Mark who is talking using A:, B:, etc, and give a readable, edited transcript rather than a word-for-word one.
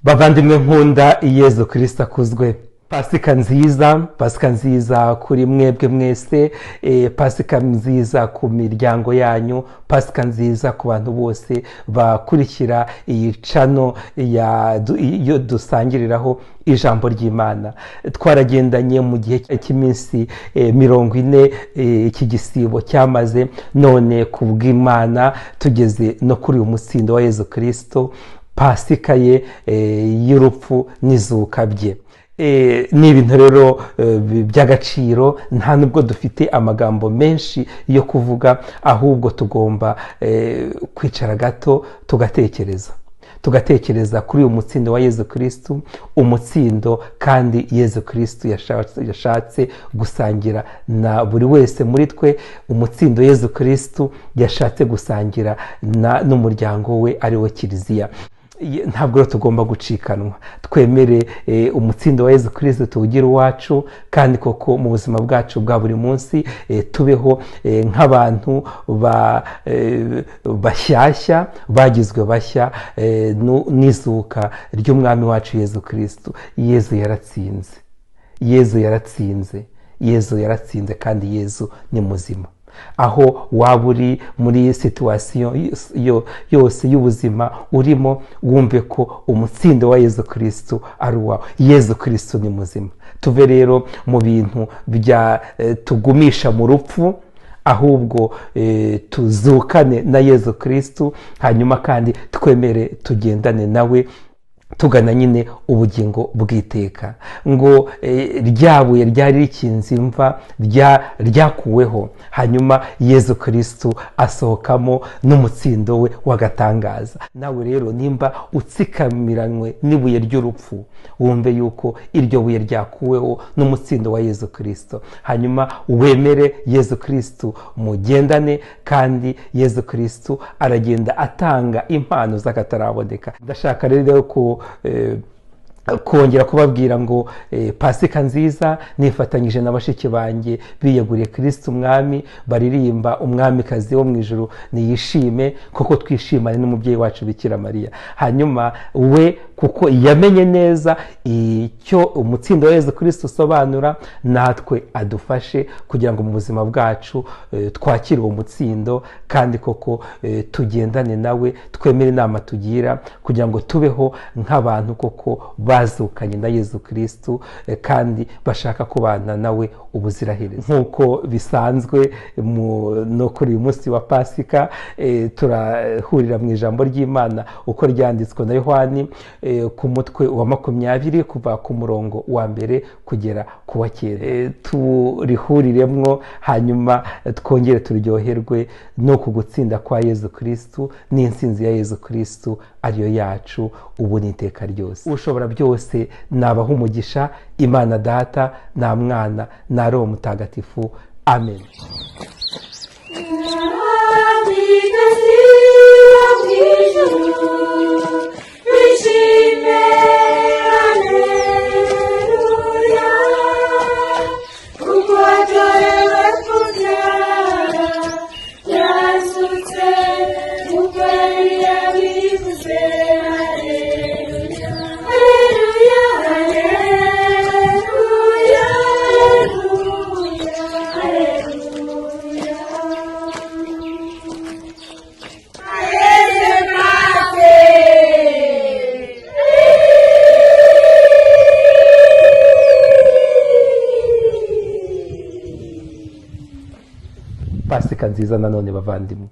A: bavandimwe nkunda Yezu Kristo akuzwe. Pasika nziza kuri mwebwe mwese, pasika nziza ku miryango yanyu, pasika nziza ku bantu bose bakurikira iyi cano yo dusangiriraho ijambo ry'Imana. Twaragendanye mu gihe cy'iminsi 40 iki gisibo cyamaze, none kubw'Imana tugeze no kuri uyu mutsindo wa Yezu Kristo, pasika ye y'urupfu n'izuka bye. Ni ibintu rero by'agaciro, nta nubwo dufite amagambo menshi yo kuvuga, ahubwo tugomba kwicara gato tugatekereza kuri uyu mutsindo wa Yezu Kristo, umutsindo kandi Yezu Kristo yashatse gusangira na buri wese muri twe, umutsindo Yezu Kristo yashatse gusangira n'umuryango we ari we Kiliziya. Ntabwo rero tugomba gucikanwa, twemere umutsindo wa Yezu Kristo tuwugire uwacu, kandi koko mu buzima bwacu bwa buri munsi tubeho nk'abantu bashyashya, bagizwe bashya n'izuka ry'umwami wacu Yezu Kristo. Yezu yaratsinze kandi Yezu ni muzima. Aho waba uri muri situation yose y'ubuzima urimo, wumve ko umutsindo wa Yezu Kristo ari uwawe. Yezu Kristo ni muzima. Tuve rero mu bintu tugumisha mu rupfu, ahubwo tuzukane na Yezu Kristo, hanyuma kandi twemere tugendane nawe tugana nyine ubugingo bw'iteka. Ngo ryabuye ryari rikinze imva ryakuweho, hanyuma Yezu Kristo asohokamo n'umutsindo we w'agatangaza. Nawe rero nimba utsikamiranywe n'ibuye ry'urupfu, wumve yuko iryo buye ryakuweho n'umutsindo wa Yezu Kristo, hanyuma wemere Yezu Kristo, mugendane, kandi Yezu Kristo aragenda atanga impano z'akataraboneka. Ndashaka rero ko kongera kubabwira ngo pasika nziza, nifatanyije na bashiki banjye biyeguriye Kristo umwami, baririmba umwamikazi wo mu ijuru niyishime, kuko twishimane n'umubyeyi wacu Bikira Mariya. Hanyuma we kuko yamenye neza icyo umutsindo wa Yezu Kristo usobanura, natwe adufashe kugira ngo mu buzima bwacu twakire uwo mutsindo, kandi koko tugendane nawe, twemere inama tugira kugira ngo tubeho nk'abantu koko bazukanye na Yezu Kristo, kandi bashaka kubana nawe ubuziraherezo. Nk'uko bisanzwe no kuri uyu munsi wa pasika, turahurira mu ijambo ry'Imana uko ryanditswe na Yohani ku mutwe wa 20 kuva ku murongo wa 1 kugera ku wa 9. Turihuriremwo, hanyuma twongere turyoherwe no kugutsinda kwa Yezu Kristo n'intsinzi ya Yezu Kristo ariyo yacu ubu n'iteka ryose. Ushobora byose nabaha umugisha, Imana Data na Mwana na Roho Mutagatifu. Amen. Pasika nziza nanone bavandimwe.